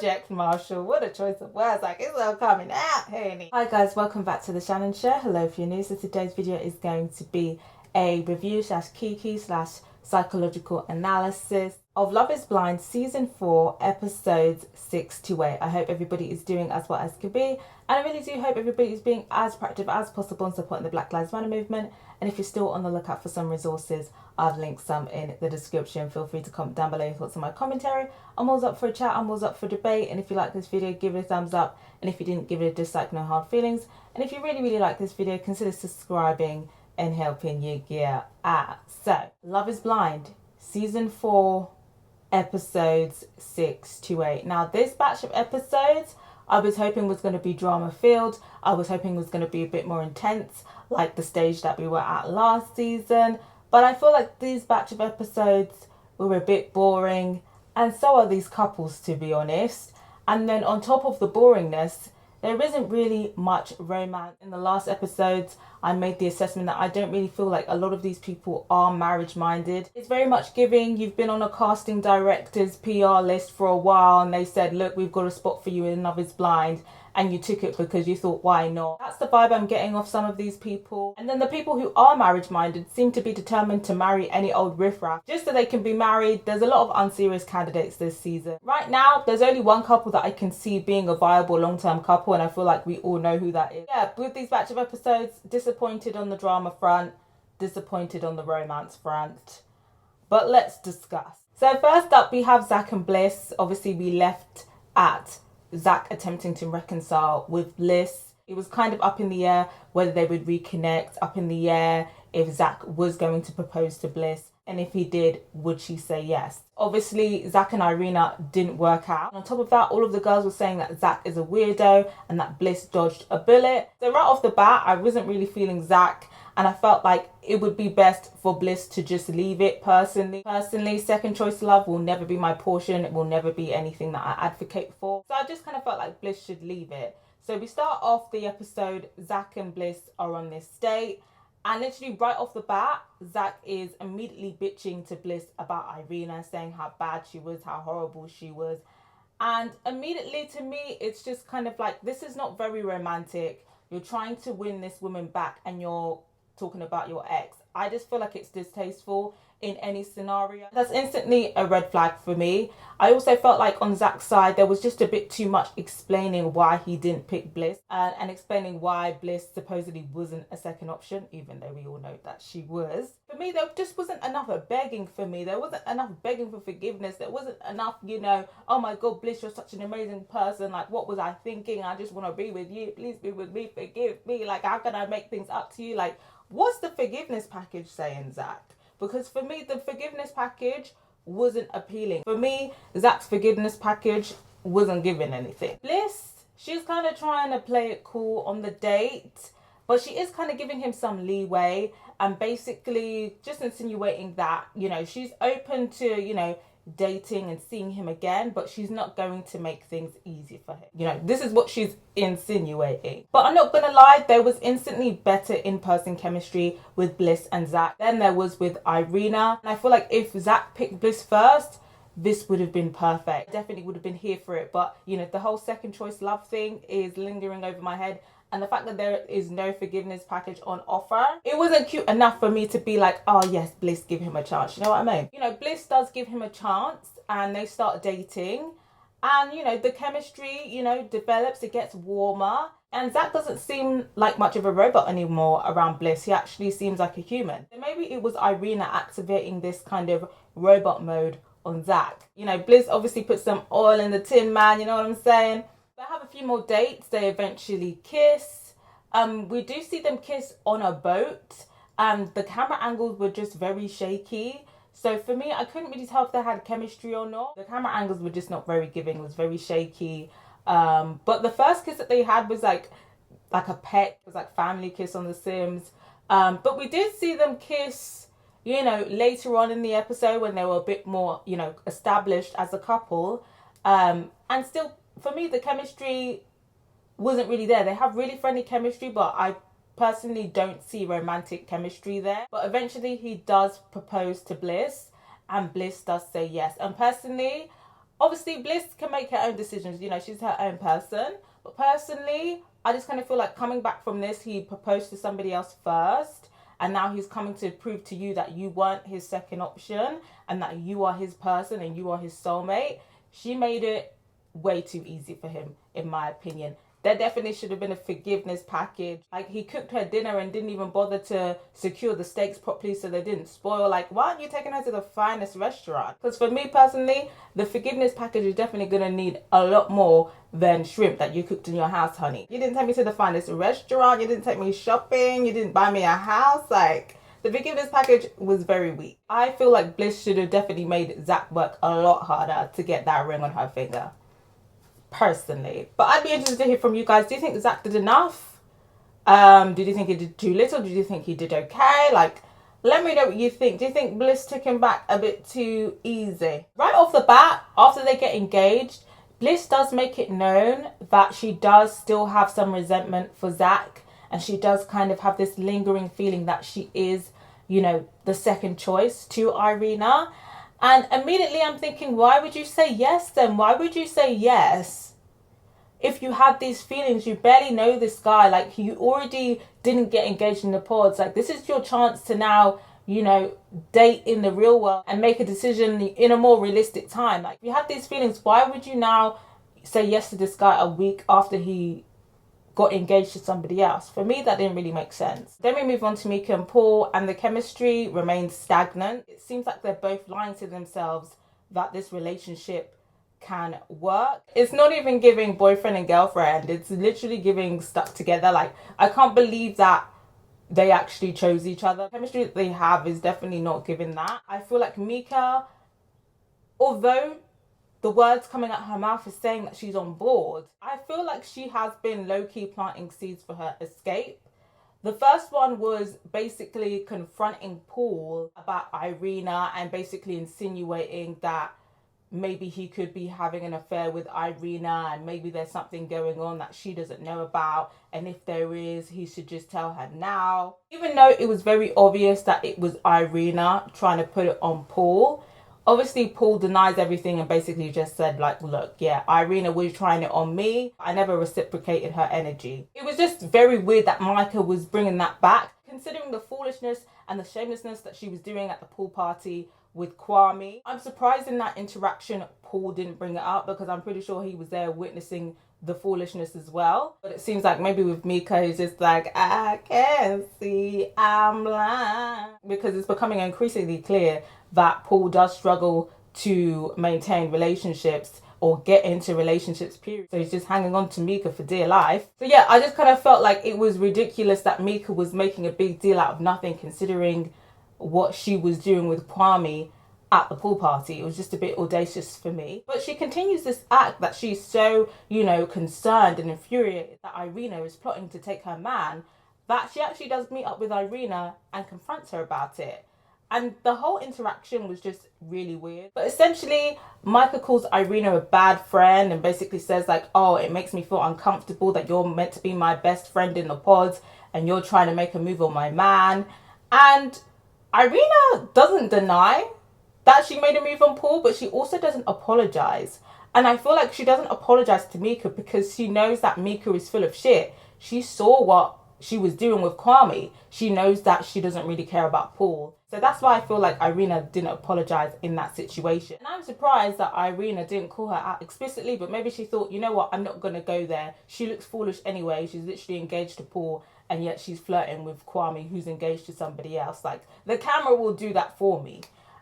project, Marshall. What a choice of words. Like, it's all coming out, honey. Hi guys, welcome back to the Shannon Show. Hello if you're new. So today's video is going to be a review / kiki / psychological analysis of Love is Blind season 4 episodes 6 to 8. I hope everybody is doing as well as can be, and I really do hope everybody is being as proactive as possible and supporting the Black Lives Matter movement. And if you're still on the lookout for some resources, I've linked some in the description. Feel free to comment down below your thoughts on my commentary. I'm always up for a chat, I'm always up for debate, and if you like this video, give it a thumbs up, and if you didn't, give it a dislike, no hard feelings. And if you really like this video, consider subscribing and helping you get out. So, Love is Blind season 4 episodes 6 to 8. Now this batch of episodes I was hoping was going to be drama filled. I was hoping was going to be a bit more intense, like the stage that we were at last season. But I feel like these batch of episodes were a bit boring, and so are these couples, to be honest. And then on top of the boringness, there isn't really much romance. In the last episodes, I made the assessment that I don't really feel like a lot of these people are marriage minded. It's very much giving, you've been on a casting director's PR list for a while and they said, look, we've got a spot for you in Love is Blind, and you took it because you thought, why not? That's the vibe I'm getting off some of these people. And then the people who are marriage minded seem to be determined to marry any old riffraff just so they can be married. There's a lot of unserious candidates this season. Right now, there's only one couple that I can see being a viable long-term couple, and I feel like we all know who that is. Yeah, with these batch of episodes, disappointed on the drama front, disappointed on the romance front. But let's discuss. So first up, we have Zach and Bliss. Obviously, we left at Zach attempting to reconcile with Bliss. It was kind of up in the air whether they would reconnect, up in the air if Zach was going to propose to Bliss, and if he did, would she say yes? Obviously, Zach and Irina didn't work out. On top of that, all of the girls were saying that Zach is a weirdo and that Bliss dodged a bullet. So right off the bat, I wasn't really feeling Zach, and I felt like it would be best for Bliss to just leave it personally. Personally, second choice love will never be my portion. It will never be anything that I advocate for. So I just kind of felt like Bliss should leave it. So we start off the episode, Zach and Bliss are on this date. And literally right off the bat, Zach is immediately bitching to Bliss about Irina, saying how bad she was, how horrible she was. And immediately to me, it's just kind of like, this is not very romantic. You're trying to win this woman back and you're talking about your ex. I just feel like it's distasteful in any scenario. That's instantly a red flag for me. I also felt like on Zach's side, there was just a bit too much explaining why he didn't pick Bliss and explaining why Bliss supposedly wasn't a second option, even though we all know that she was. For me, there just wasn't enough of begging for me. There wasn't enough begging for forgiveness. There wasn't enough, oh my God, Bliss, you're such an amazing person. Like, what was I thinking? I just want to be with you. Please be with me. Forgive me. Like, how can I make things up to you? Like, what's the forgiveness package saying, Zach? Because for me, the forgiveness package wasn't appealing. For me, Zach's forgiveness package wasn't giving anything. Bliss, she's kind of trying to play it cool on the date, but she is kind of giving him some leeway and basically just insinuating that, she's open to, dating and seeing him again, but she's not going to make things easy for him. This is what she's insinuating. But I'm not gonna lie, there was instantly better in-person chemistry with Bliss and Zach than there was with Irina. And I feel like if Zach picked Bliss first, this would have been perfect. I definitely would have been here for it. But, the whole second choice love thing is lingering over my head. And the fact that there is no forgiveness package on offer, it wasn't cute enough for me to be like, oh yes, Bliss, give him a chance. You know what I mean? Bliss does give him a chance and they start dating. And, the chemistry, develops, it gets warmer. And Zach doesn't seem like much of a robot anymore around Bliss. He actually seems like a human. So maybe it was Irina activating this kind of robot mode on Zach. Bliss obviously put some oil in the tin man, you know what I'm saying? They have a few more dates. They eventually kiss. We do see them kiss on a boat. The camera angles were just very shaky. So for me, I couldn't really tell if they had chemistry or not. The camera angles were just not very giving. It was very shaky. But the first kiss that they had was like a peck. It was like family kiss on The Sims. But we did see them kiss, later on in the episode when they were a bit more, established as a couple. And still, for me, the chemistry wasn't really there. They have really friendly chemistry, but I personally don't see romantic chemistry there. But eventually he does propose to Bliss and Bliss does say yes. And personally, Obviously, Bliss can make her own decisions. You know, she's her own person. But personally, I just kind of feel like coming back from this, he proposed to somebody else first. And now he's coming to prove to you that you weren't his second option and that you are his person and you are his soulmate. She made it way too easy for him, in my opinion. There definitely should have been a forgiveness package. Like, he cooked her dinner and didn't even bother to secure the steaks properly so they didn't spoil. Like, why aren't you taking her to the finest restaurant? Because for me personally, the forgiveness package is definitely going to need a lot more than shrimp that you cooked in your house, honey. You didn't take me to the finest restaurant. You didn't take me shopping. You didn't buy me a house. Like, the forgiveness package was very weak. I feel like Bliss should have definitely made Zach work a lot harder to get that ring on her finger. Personally. But I'd be interested to hear from you guys. Do you think Zach did enough? Did you think he did too little? Did you think he did okay? Like, let me know what you think. Do you think Bliss took him back a bit too easy? Right off the bat, after they get engaged, Bliss does make it known that she does still have some resentment for Zach, and she does kind of have this lingering feeling that she is, you know, the second choice to Irina. And immediately I'm thinking, why would you say yes then? Why would you say yes if you had these feelings? You barely know this guy. Like, you already didn't get engaged in the pods. Like, this is your chance to now, you know, date in the real world and make a decision in a more realistic time. Like, if you had these feelings, why would you now say yes to this guy a week after he got engaged to somebody else? For me, that didn't really make sense. Then we move on to Micah and Paul, and the chemistry remains stagnant. It seems like they're both lying to themselves that this relationship can work. It's not even giving boyfriend and girlfriend. It's literally giving stuck together. Like, I can't believe that they actually chose each other. The chemistry that they have is definitely not giving that. I feel like Micah, although the words coming out her mouth is saying that she's on board, I feel like she has been low-key planting seeds for her escape. The first one was basically confronting Paul about Irina and basically insinuating that maybe he could be having an affair with Irina and maybe there's something going on that she doesn't know about, and if there is, he should just tell her now. Even though it was very obvious that it was Irina trying to put it on Paul, obviously Paul denies everything and basically just said, like, look, yeah, Irina was trying it on me. I never reciprocated her energy. It was just very weird that Micah was bringing that back, considering the foolishness and the shamelessness that she was doing at the pool party with Kwame. I'm surprised in that interaction Paul didn't bring it up, because I'm pretty sure he was there witnessing the foolishness as well. But it seems like maybe with Micah, he's just like, I can't see, I'm blind. Because it's becoming increasingly clear that Paul does struggle to maintain relationships or get into relationships, period. So he's just hanging on to Micah for dear life. So yeah, I just kind of felt like it was ridiculous that Micah was making a big deal out of nothing, considering what she was doing with Kwame at the pool party. It was just a bit audacious for me. But she continues this act that she's so, you know, concerned and infuriated that Irina is plotting to take her man, that she actually does meet up with Irina and confronts her about it. And the whole interaction was just really weird. But essentially, Micah calls Irina a bad friend and basically says, like, oh, it makes me feel uncomfortable that you're meant to be my best friend in the pods and you're trying to make a move on my man. And Irina doesn't deny that she made a move on Paul, but she also doesn't apologize. And I feel like she doesn't apologize to Micah because she knows that Micah is full of shit. She saw what she was doing with Kwame. She knows that she doesn't really care about Paul. So that's why I feel like Irina didn't apologize in that situation. And I'm surprised that Irina didn't call her out explicitly, but maybe she thought, you know what, I'm not going to go there. She looks foolish anyway. She's literally engaged to Paul, and yet she's flirting with Kwame, who's engaged to somebody else. Like, the camera will do that for me.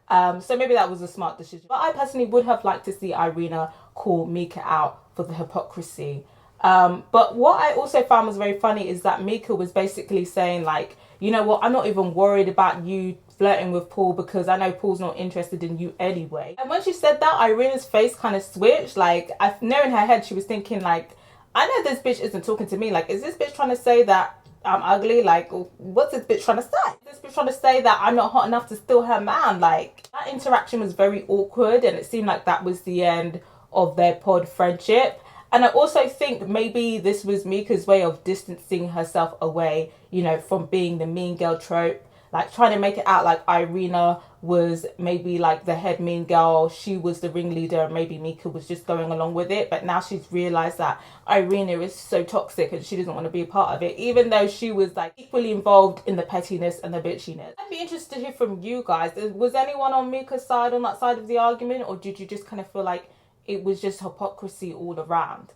So maybe that was a smart decision. But I personally would have liked to see Irina call Micah out for the hypocrisy. But what I also found was very funny is that Micah was basically saying, like, you know what, I'm not even worried about you flirting with Paul because I know Paul's not interested in you anyway. And when she said that, Irina's face kind of switched. Like, I know in her head she was thinking, like, I know this bitch isn't talking to me. Like, is this bitch trying to say that I'm ugly? Like, what's this bitch trying to say? This bitch trying to say that I'm not hot enough to steal her man? Like, that interaction was very awkward, and it seemed like that was the end of their pod friendship. And I also think maybe this was Mika's way of distancing herself away, you know, from being the mean girl trope like trying to make it out like Irina was maybe like the head mean girl, she was the ringleader, and maybe Micah was just going along with it. But now she's realized that Irina is so toxic and she doesn't want to be a part of it, even though she was like equally involved in the pettiness and the bitchiness. I'd be interested to hear from you guys. Was anyone on Micah's side, on that side of the argument, or did you just kind of feel like it was just hypocrisy all around?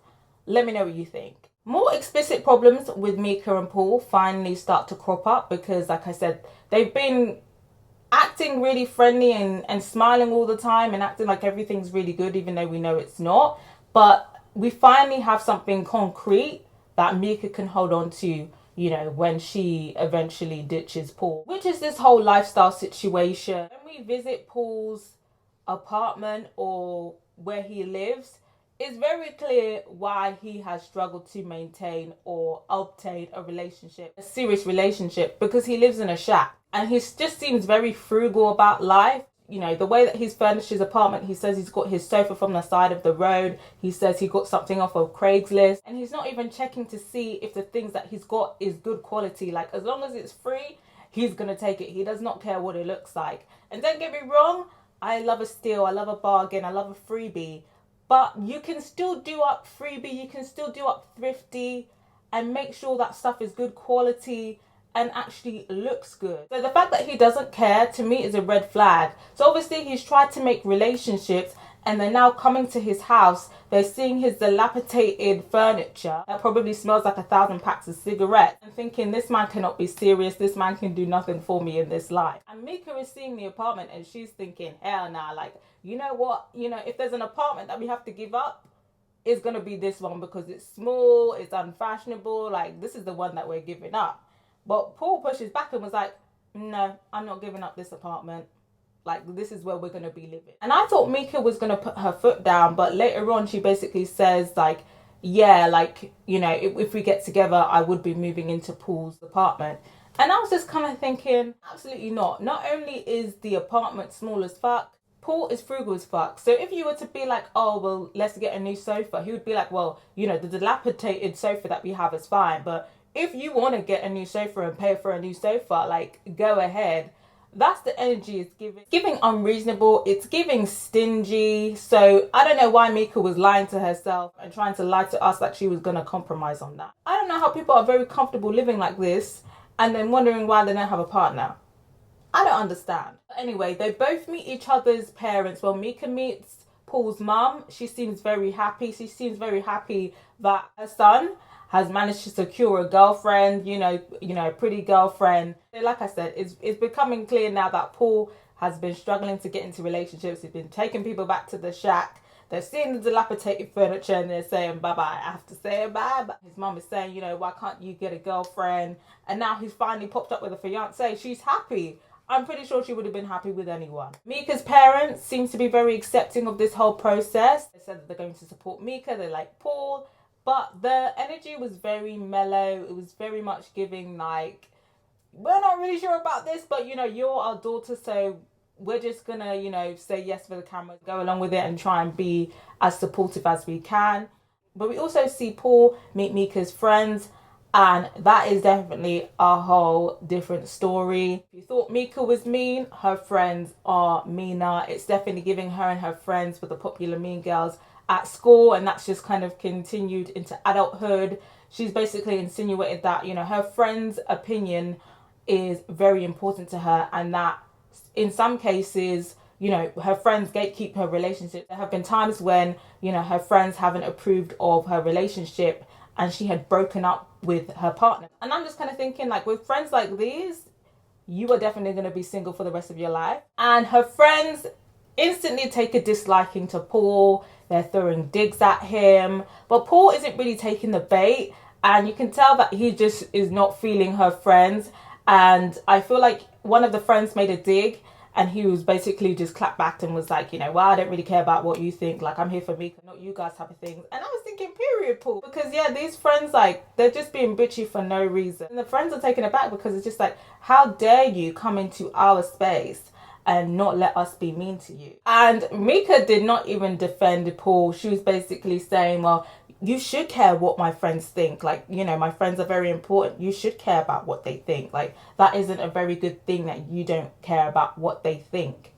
Let me know what you think. More explicit problems with Micah and Paul finally start to crop up because, like I said, they've been acting really friendly and smiling all the time and acting like everything's really good, even though we know it's not. But we finally have something concrete that Micah can hold on to, you know, when she eventually ditches Paul, which is this whole lifestyle situation. When we visit Paul's apartment or where he lives, it's very clear why he has struggled to maintain or obtain a serious relationship, because he lives in a shack and he just seems very frugal about life. You know, the way that he's furnished his apartment, he says he's got his sofa from the side of the road. He says he got something off of Craigslist, and he's not even checking to see if the things that he's got is good quality. Like, as long as it's free, he's going to take it. He does not care what it looks like. And don't get me wrong, I love a steal, I love a bargain, I love a freebie. But you can still do up freebie, you can still do up thrifty, and make sure that stuff is good quality and actually looks good. So the fact that he doesn't care, to me, is a red flag. So obviously he's tried to make relationships, and they're now coming to his house. They're seeing his dilapidated furniture that probably smells like 1,000 packs of cigarettes, and thinking, this man cannot be serious, this man can do nothing for me in this life. And Micah is seeing the apartment and she's thinking, hell nah, like, you know what, you know, if there's an apartment that we have to give up, it's gonna be this one, because it's small, it's unfashionable, like, this is the one that we're giving up. But Paul pushes back and was like, no, I'm not giving up this apartment. Like, this is where we're going to be living. And I thought Micah was going to put her foot down, but later on she basically says, like, yeah, like, you know, if we get together, I would be moving into Paul's apartment. And I was just kind of thinking, absolutely not. Not only is the apartment small as fuck, Paul is frugal as fuck. So if you were to be like, oh, well, let's get a new sofa, he would be like, well, you know, the dilapidated sofa that we have is fine, but if you want to get a new sofa and pay for a new sofa, like, go ahead. That's the energy it's giving. It's giving unreasonable, it's giving stingy. So I don't know why Micah was lying to herself and trying to lie to us that she was going to compromise on that. I don't know how people are very comfortable living like this and then wondering why they don't have a partner. I don't understand. But anyway, they both meet each other's parents. Well, Micah meets Paul's mum. She seems very happy. She seems very happy that her son has managed to secure a girlfriend, you know, a pretty girlfriend. Like I said, it's becoming clear now that Paul has been struggling to get into relationships. He's been taking people back to the shack. They're seeing the dilapidated furniture and they're saying, bye-bye, I have to say bye. But his mum is saying, you know, why can't you get a girlfriend? And now he's finally popped up with a fiance. She's happy. I'm pretty sure she would have been happy with anyone. Micah's parents seem to be very accepting of this whole process. They said that they're going to support Micah. They like Paul. But the energy was very mellow. It was very much giving like, we're not really sure about this, but, you know, you're our daughter, so we're just going to, you know, say yes for the camera, go along with it and try and be as supportive as we can. But we also see Paul meet Micah's friends, and that is definitely a whole different story. If you thought Micah was mean, her friends are meaner. It's definitely giving her and her friends were the popular mean girls at school, and that's just kind of continued into adulthood. She's basically insinuated that, you know, her friend's opinion is very important to her, and that in some cases, you know, her friends gatekeep her relationship. There have been times when, you know, her friends haven't approved of her relationship and she had broken up with her partner. And I'm just kind of thinking, like, with friends like these, you are definitely going to be single for the rest of your life. And her friends instantly take a disliking to Paul. They're throwing digs at him, but Paul isn't really taking the bait, and you can tell that he just is not feeling her friends. And I feel like one of the friends made a dig, and he was basically just clapped back and was like, you know, well, I don't really care about what you think, like, I'm here for me, not you guys type of things. And I was thinking, period, Paul, because yeah, these friends, like, they're just being bitchy for no reason, and the friends are taken aback because it's just like, how dare you come into our space and not let us be mean to you. And Micah did not even defend Paul. She was basically saying, well, you should care what my friends think. Like, you know, my friends are very important. You should care about what they think. Like, that isn't a very good thing that you don't care about what they think.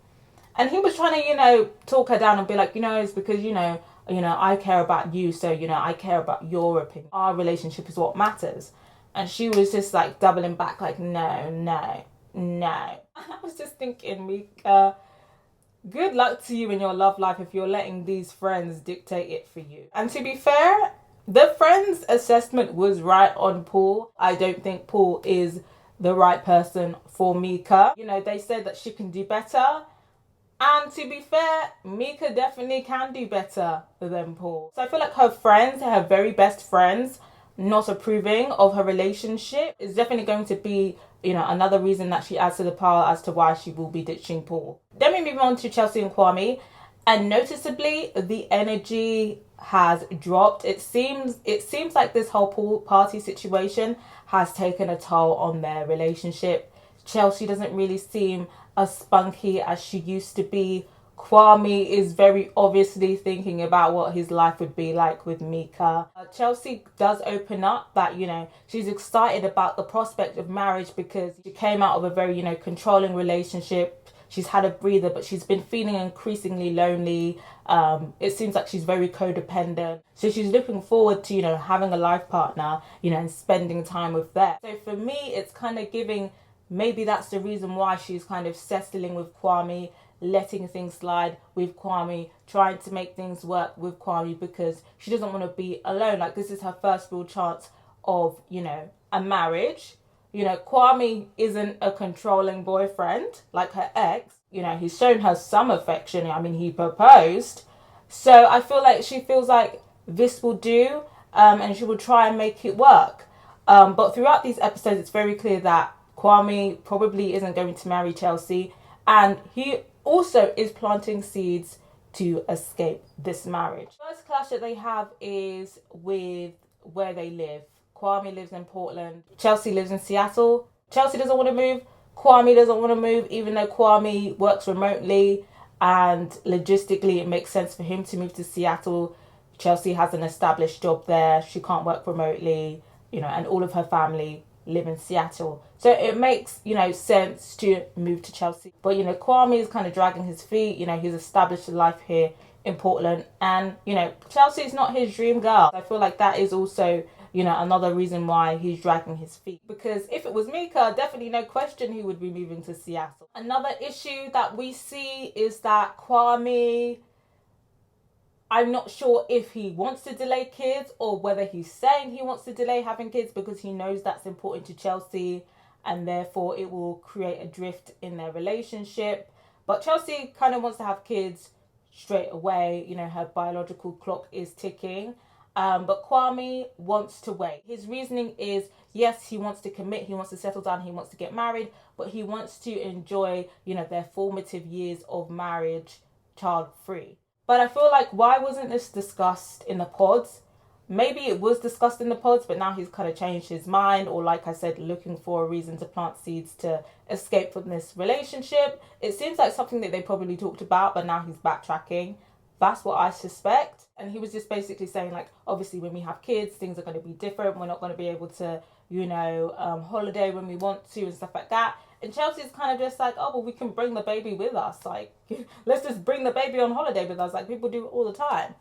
And he was trying to, you know, talk her down and be like, you know, it's because, you know, I care about you. So, you know, I care about your opinion. Our relationship is what matters. And she was just like doubling back like, no, no, no. And I was just thinking, Micah, good luck to you in your love life if you're letting these friends dictate it for you. And to be fair, the friends' assessment was right on Paul. I don't think Paul is the right person for Micah. You know, they said that she can do better. And to be fair, Micah definitely can do better than Paul. So I feel like her friends, her very best friends, not approving of her relationship is definitely going to be, you know, another reason that she adds to the pile as to why she will be ditching Paul. Then we move on to Chelsea and Kwame, and noticeably the energy has dropped. It seems like this whole pool party situation has taken a toll on their relationship. Chelsea doesn't really seem as spunky as she used to be. Kwame is very obviously thinking about what his life would be like with Micah. Chelsea does open up that, you know, she's excited about the prospect of marriage because she came out of a very, you know, controlling relationship. She's had a breather, but she's been feeling increasingly lonely. It seems like she's very codependent. So she's looking forward to, you know, having a life partner, you know, and spending time with them. So for me, it's kind of giving, maybe that's the reason why she's kind of settling with Kwame, letting things slide with Kwame, trying to make things work with Kwame because she doesn't want to be alone. Like, this is her first real chance of, you know, a marriage. You know, Kwame isn't a controlling boyfriend like her ex. You know, he's shown her some affection. I mean, he proposed. So I feel like she feels like this will do, and she will try and make it work. But throughout these episodes, it's very clear that Kwame probably isn't going to marry Chelsea, and he also is planting seeds to escape this marriage. The first clash that they have is with where they live. Kwame lives in Portland. Chelsea lives in Seattle. Chelsea doesn't want to move. Kwame doesn't want to move, even though Kwame works remotely and logistically it makes sense for him to move to Seattle. Chelsea has an established job there. She can't work remotely, you know, and all of her family live in Seattle. So it makes, you know, sense to move to Chelsea. But, you know, Kwame is kind of dragging his feet. You know, he's established a life here in Portland. And, you know, Chelsea is not his dream girl. I feel like that is also, you know, another reason why he's dragging his feet. Because if it was Micah, definitely no question he would be moving to Seattle. Another issue that we see is that Kwame, I'm not sure if he wants to delay kids or whether he's saying he wants to delay having kids because he knows that's important to Chelsea and therefore it will create a drift in their relationship. But Chelsea kind of wants to have kids straight away. You know, her biological clock is ticking. But Kwame wants to wait. His reasoning is, yes, he wants to commit, he wants to settle down, he wants to get married, but he wants to enjoy, you know, their formative years of marriage child-free. But I feel like, why wasn't this discussed in the pods? Maybe it was discussed in the pods, but now he's kind of changed his mind, or like I said, looking for a reason to plant seeds to escape from this relationship. It seems like something that they probably talked about, but now he's backtracking. That's what I suspect. And he was just basically saying, like, obviously when we have kids, things are going to be different. We're not going to be able to, you know, holiday when we want to and stuff like that. And Chelsea's kind of just like, oh, well, we can bring the baby with us. Like, let's just bring the baby on holiday with us. Like, people do it all the time.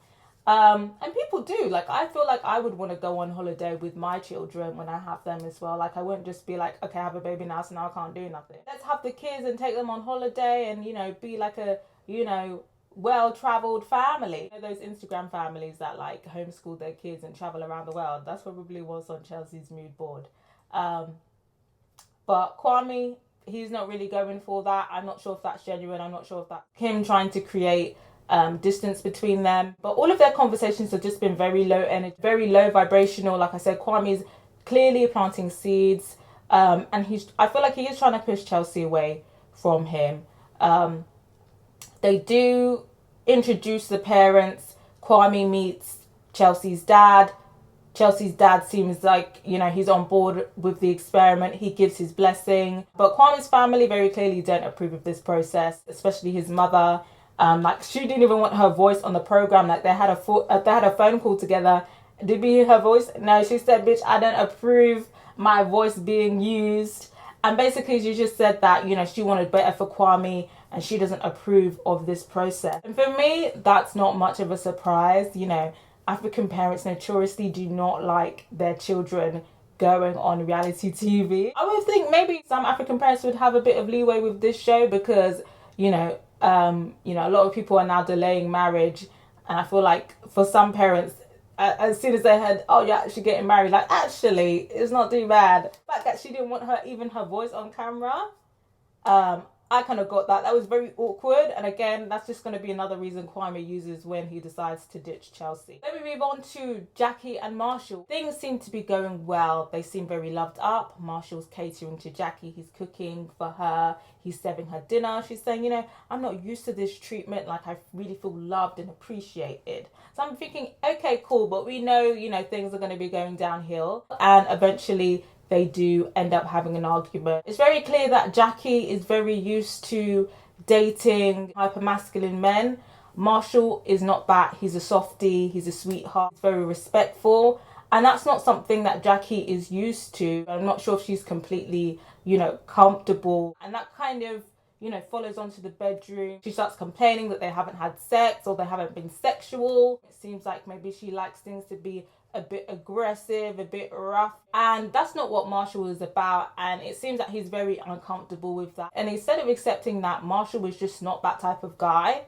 And people do. Like, I feel like I would want to go on holiday with my children when I have them as well. Like, I wouldn't just be like, okay, I have a baby now, so now I can't do nothing. Let's have the kids and take them on holiday and, you know, be like a, you know, well-travelled family. You know, those Instagram families that like homeschool their kids and travel around the world. That's probably what's on Chelsea's mood board. But Kwame, he's not really going for that. I'm not sure if that's genuine. I'm not sure if that's him trying to create distance between them. But all of their conversations have just been very low energy, very low vibrational. Like I said, Kwame's clearly planting seeds. And I feel like he is trying to push Chelsea away from him. They do introduce the parents. Kwame meets Chelsea's dad. Chelsea's dad seems like, he's on board with the experiment. He gives his blessing. But Kwame's family very clearly don't approve of this process, especially his mother. Like, she didn't even want her voice on the program. Like, they had a phone call together. Did we hear her voice? No, she said, bitch, I don't approve my voice being used. And basically, she just said that, she wanted better for Kwame and she doesn't approve of this process. And for me, that's not much of a surprise. African parents notoriously do not like their children going on reality TV. I would think maybe some African parents would have a bit of leeway with this show because, a lot of people are now delaying marriage. And I feel like for some parents, as soon as they heard, oh, you're actually getting married, like, actually, it's not too bad. The fact that she didn't want her voice on camera, I kind of got that. That was very awkward. And again, that's just going to be another reason Kwame uses when he decides to ditch Chelsea. Let me move on to Jackie and Marshall. Things seem to be going well. They seem very loved up. Marshall's catering to Jackie. He's cooking for her. He's serving her dinner. She's saying, I'm not used to this treatment. Like, I really feel loved and appreciated. So I'm thinking, okay, cool. But we know, things are going to be going downhill. And eventually they do end up having an argument. It's very clear that Jackie is very used to dating hypermasculine men. Marshall is not that. He's a softie, he's a sweetheart, he's very respectful. And that's not something that Jackie is used to. I'm not sure if she's completely, comfortable. And that kind of, follows onto the bedroom. She starts complaining that they haven't had sex or they haven't been sexual. It seems like maybe she likes things to be a bit aggressive, a bit rough. And that's not what Marshall is about. And it seems that he's very uncomfortable with that. And instead of accepting that Marshall was just not that type of guy,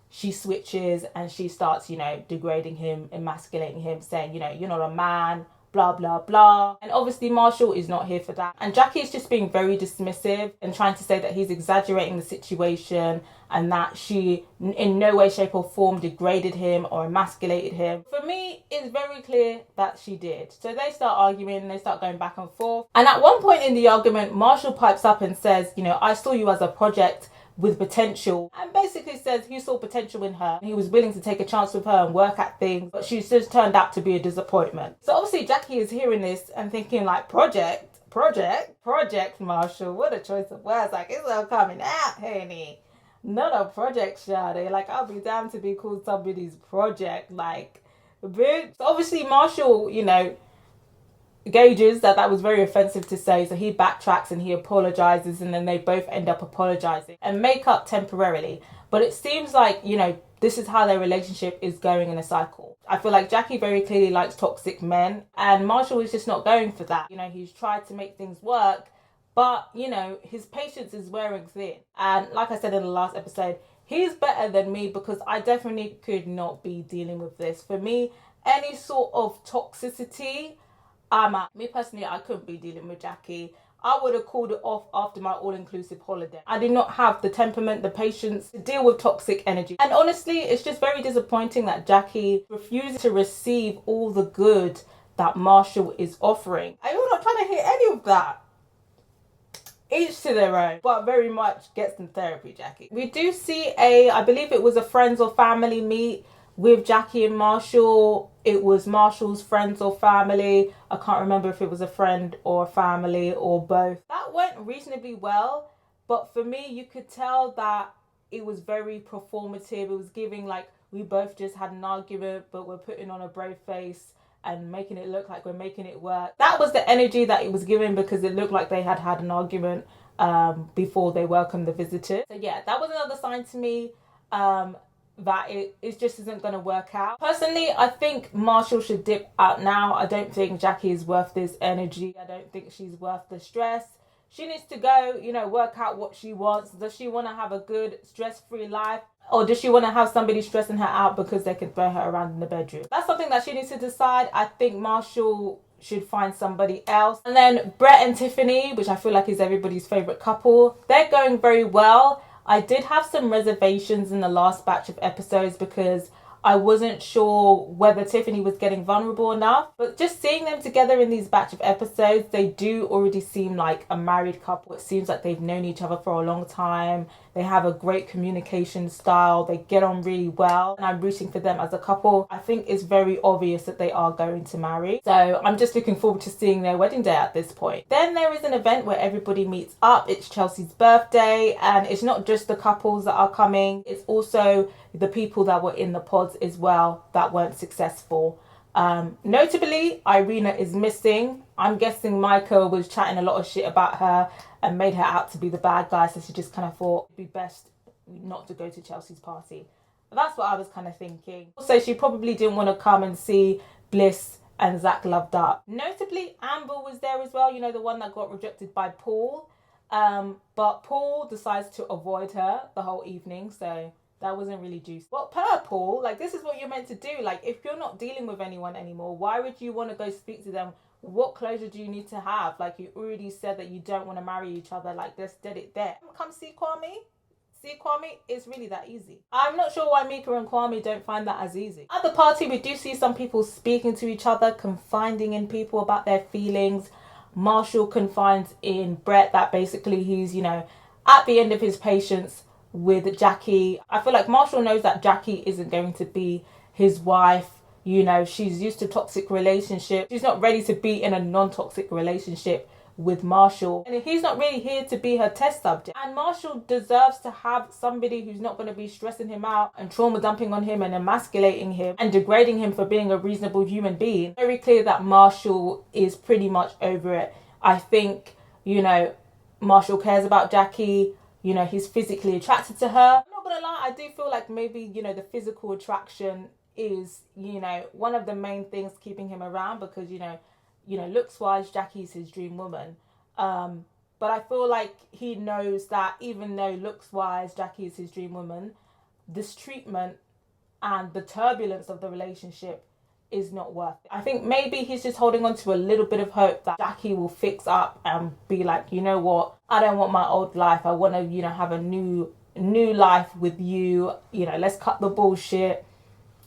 she switches and she starts, degrading him, emasculating him, saying, you're not a man, blah, blah, blah. And obviously Marshall is not here for that. And Jackie is just being very dismissive and trying to say that he's exaggerating the situation and that she in no way, shape or form degraded him or emasculated him. For me, it's very clear that she did. So they start arguing, they start going back and forth. And at one point in the argument, Marshall pipes up and says, I saw you as a project with potential, and basically says he saw potential in her. He was willing to take a chance with her and work at things, but she's just turned out to be a disappointment. So obviously Jackie is hearing this and thinking like, project, Marshall, what a choice of words. Like, it's all coming out, honey. Not a project, shawty. Like, I'll be damned to be called somebody's project, like, bitch. So obviously Marshall, gauges that was very offensive to say, so he backtracks and he apologizes, and then they both end up apologizing and make up temporarily. But it seems like, this is how their relationship is going in a cycle. I feel like Jackie very clearly likes toxic men, and Marshall is just not going for that. He's tried to make things work, but, his patience is wearing thin. And like I said in the last episode, he's better than me because I definitely could not be dealing with this. For me, any sort of toxicity, me personally, I couldn't be dealing with Jackie. I would have called it off after my all-inclusive holiday. I did not have the temperament, the patience to deal with toxic energy. And honestly, it's just very disappointing that Jackie refuses to receive all the good that Marshall is offering. Are you not trying to hear any of that? Each to their own, but very much get some therapy, Jackie. We do see I believe it was a friends or family meet with Jackie and Marshall. It was Marshall's friends or family. I can't remember if it was a friend or a family or both. That went reasonably well, but for me, you could tell that it was very performative. It was giving like we both just had an argument, but we're putting on a brave face and making it look like we're making it work. That was the energy that it was given because it looked like they had an argument before they welcomed the visitors. So yeah, that was another sign to me that it just isn't going to work out. Personally, I think Marshall should dip out now. I don't think Jackie is worth this energy. I don't think she's worth the stress. She needs to go, work out what she wants. Does she want to have a good, stress-free life? Or does she want to have somebody stressing her out because they can throw her around in the bedroom? That's something that she needs to decide. I think Marshall should find somebody else. And then Brett and Tiffany, which I feel like is everybody's favourite couple, they're going very well. I did have some reservations in the last batch of episodes because I wasn't sure whether Tiffany was getting vulnerable enough. But just seeing them together in these batch of episodes, they do already seem like a married couple. It seems like they've known each other for a long time. They have a great communication style. They get on really well. And I'm rooting for them as a couple. I think it's very obvious that they are going to marry. So I'm just looking forward to seeing their wedding day at this point. Then there is an event where everybody meets up. It's Chelsea's birthday. And it's not just the couples that are coming. It's also the people that were in the pods as well that weren't successful. Notably, Irina is missing. I'm guessing Micah was chatting a lot of shit about her and made her out to be the bad guy, so she just kind of thought it'd be best not to go to Chelsea's party. But that's what I was kind of thinking. Also, she probably didn't want to come and see Bliss and Zach loved up. Notably, Amber was there as well, you know, the one that got rejected by Paul. But Paul decides to avoid her the whole evening, so that wasn't really juicy. But per Paul, like, this is what you're meant to do. Like, if you're not dealing with anyone anymore, why would you want to go speak to them? What closure do you need to have? Like, you already said that you don't want to marry each other. Like, just did it there. Come see Kwame. See Kwame? It's really that easy. I'm not sure why Micah and Kwame don't find that as easy. At the party, we do see some people speaking to each other, confiding in people about their feelings. Marshall confides in Brett that basically he's, you know, at the end of his patience with Jackie. I feel like Marshall knows that Jackie isn't going to be his wife. You know, she's used to toxic relationships. She's not ready to be in a non-toxic relationship with Marshall. And he's not really here to be her test subject. And Marshall deserves to have somebody who's not going to be stressing him out and trauma dumping on him and emasculating him and degrading him for being a reasonable human being. Very clear that Marshall is pretty much over it. I think, you know, Marshall cares about Jackie. You know, he's physically attracted to her. I'm not gonna lie, I do feel like maybe, you know, the physical attraction is, you know, one of the main things keeping him around because, you know, looks wise, Jackie's his dream woman. But I feel like he knows that even though looks wise, Jackie is his dream woman, this treatment and the turbulence of the relationship is not worth it. I think maybe he's just holding on to a little bit of hope that Jackie will fix up and be like, you know what, I don't want my old life. I want to, you know, have a new life with you. You know, let's cut the bullshit.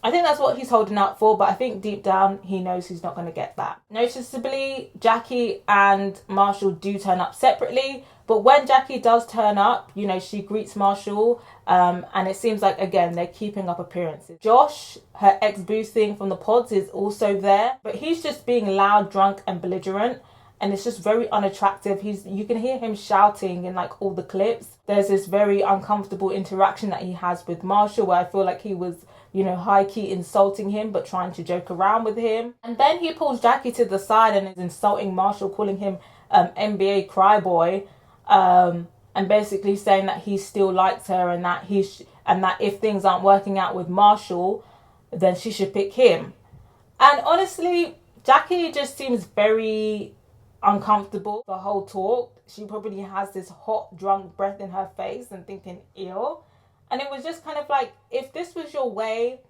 I think that's what he's holding out for, but I think deep down he knows he's not going to get that. Noticeably, Jackie and Marshall do turn up separately, but when Jackie does turn up, you know, she greets Marshall, and it seems like, again, they're keeping up appearances. Josh, her ex-boo thing from the pods, is also there, but he's just being loud, drunk, and belligerent, and it's just very unattractive. You can hear him shouting in like all the clips. There's this very uncomfortable interaction that he has with Marshall where I feel like he was, you know, high-key insulting him but trying to joke around with him. And then he pulls Jackie to the side and is insulting Marshall, calling him NBA cryboy, and basically saying that he still likes her and that that if things aren't working out with Marshall, then she should pick him. And honestly, Jackie just seems very uncomfortable the whole talk. She probably has this hot, drunk breath in her face and thinking, ew. And it was just kind of like, if this was your way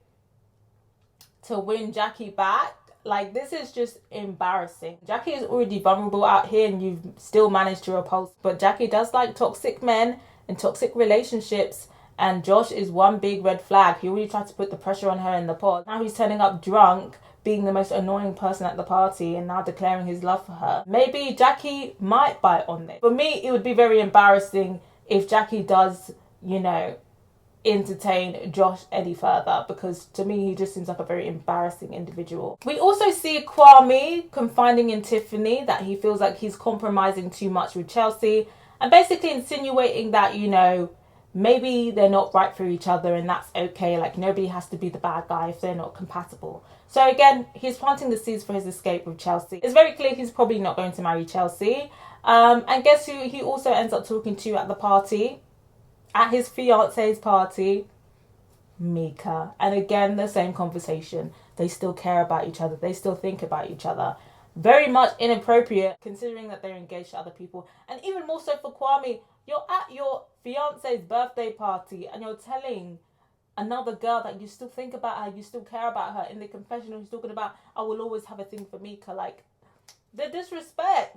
to win Jackie back, like, this is just embarrassing. Jackie is already vulnerable out here and you've still managed to repulse. But Jackie does like toxic men and toxic relationships. And Josh is one big red flag. He already tried to put the pressure on her in the pod. Now he's turning up drunk, being the most annoying person at the party and now declaring his love for her. Maybe Jackie might bite on this. For me, it would be very embarrassing if Jackie does, you know, entertain Josh any further, because to me he just seems like a very embarrassing individual. We also see Kwame confiding in Tiffany that he feels like he's compromising too much with Chelsea and basically insinuating that, you know, maybe they're not right for each other and that's okay. Like, nobody has to be the bad guy if they're not compatible. So again, he's planting the seeds for his escape with Chelsea. It's very clear he's probably not going to marry Chelsea. And guess who he also ends up talking to at the party? At his fiance's party, Micah. And again, the same conversation. They still care about each other. They still think about each other. Very much inappropriate considering that they're engaged to other people. And even more so for Kwame, you're at your fiance's birthday party and you're telling another girl that you still think about her, you still care about her. In the confessional, he's talking about, I will always have a thing for Micah. Like, the disrespect.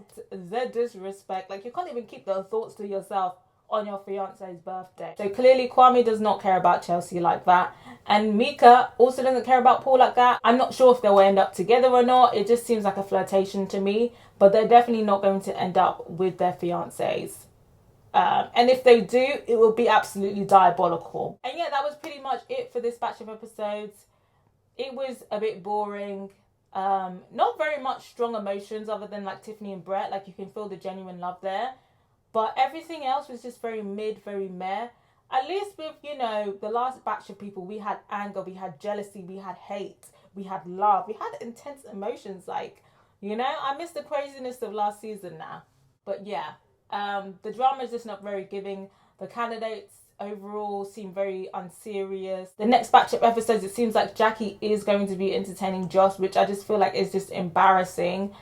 Like, you can't even keep those thoughts to yourself on your fiance's birthday. So clearly Kwame does not care about Chelsea like that, and Micah also doesn't care about Paul like that. I'm not sure if they'll end up together or not. It just seems like a flirtation to me, but they're definitely not going to end up with their fiancés. And if they do, it will be absolutely diabolical. And yeah, that was pretty much it for this batch of episodes. It was a bit boring. Not very much strong emotions other than like Tiffany and Brett. Like you can feel the genuine love there. But everything else was just very mid, very meh. At least with, you know, the last batch of people, we had anger, we had jealousy, we had hate, we had love, we had intense emotions. Like, you know, I miss the craziness of last season now. But yeah, the drama is just not very giving. The candidates overall seem very unserious. The next batch of episodes, it seems like Jackie is going to be entertaining Josh, which I just feel like is just embarrassing.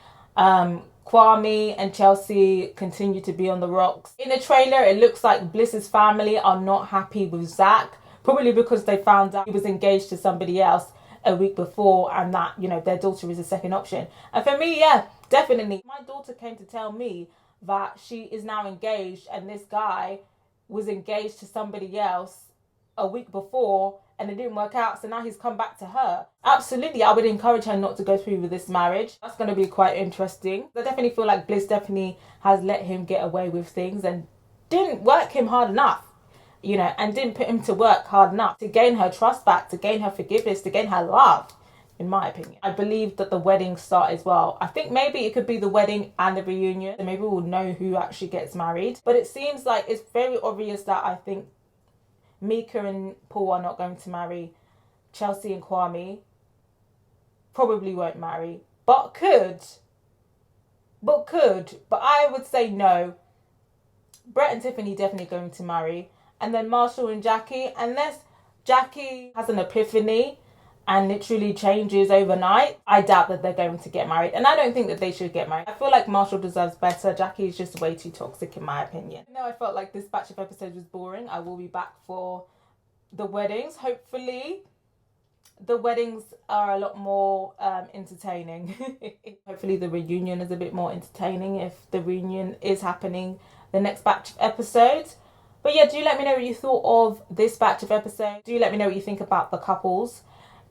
Kwame and Chelsea continue to be on the rocks. In the trailer, it looks like Bliss's family are not happy with Zach, probably because they found out he was engaged to somebody else a week before and that, you know, their daughter is a second option. And for me, yeah, definitely. My daughter came to tell me that she is now engaged and this guy was engaged to somebody else a week before and it didn't work out, so now he's come back to her. Absolutely, I would encourage her not to go through with this marriage. That's going to be quite interesting. I definitely feel like Bliss definitely has let him get away with things and didn't work him hard enough, you know, and didn't put him to work hard enough to gain her trust back, to gain her forgiveness, to gain her love, in my opinion. I believe that the wedding start as well. I think maybe it could be the wedding and the reunion, so maybe we'll know who actually gets married. But it seems like it's very obvious that I think Micah and Paul are not going to marry. Chelsea and Kwame probably won't marry, but could. But I would say no. Brett and Tiffany definitely going to marry. And then Marshall and Jackie, unless Jackie has an epiphany and literally changes overnight, I doubt that they're going to get married. And I don't think that they should get married. I feel like Marshall deserves better. Jackie is just way too toxic in my opinion. No, I felt like this batch of episodes was boring. I will be back for the weddings. Hopefully the weddings are a lot more entertaining. Hopefully the reunion is a bit more entertaining if the reunion is happening the next batch of episodes. But yeah, do let me know what you thought of this batch of episodes. Do let me know what you think about the couples.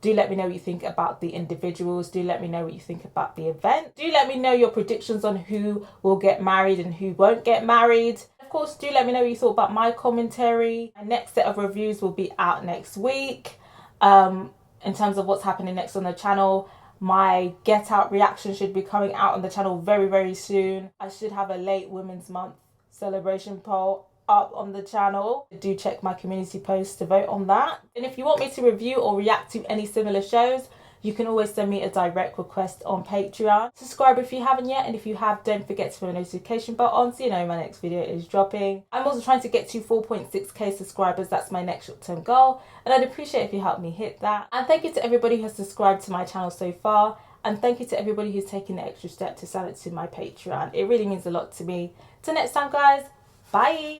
Do let me know what you think about the individuals. Do let me know what you think about the event. Do let me know your predictions on who will get married and who won't get married. Of course, do let me know what you thought about my commentary. My next set of reviews will be out next week. In terms of what's happening next on the channel, my Get Out reaction should be coming out on the channel very, very soon. I should have a late Women's Month celebration poll up on the channel. Do check my community post to vote on that. And if you want me to review or react to any similar shows, you can always send me a direct request on Patreon. Subscribe if you haven't yet, and if you have, don't forget to put a notification bell on so you know my next video is dropping. I'm also trying to get to 4.6k subscribers. That's my next short-term goal, and I'd appreciate if you help me hit that. And thank you to everybody who has subscribed to my channel so far, and thank you to everybody who's taken the extra step to send it to my Patreon. It really means a lot to me. Till next time, guys. Bye.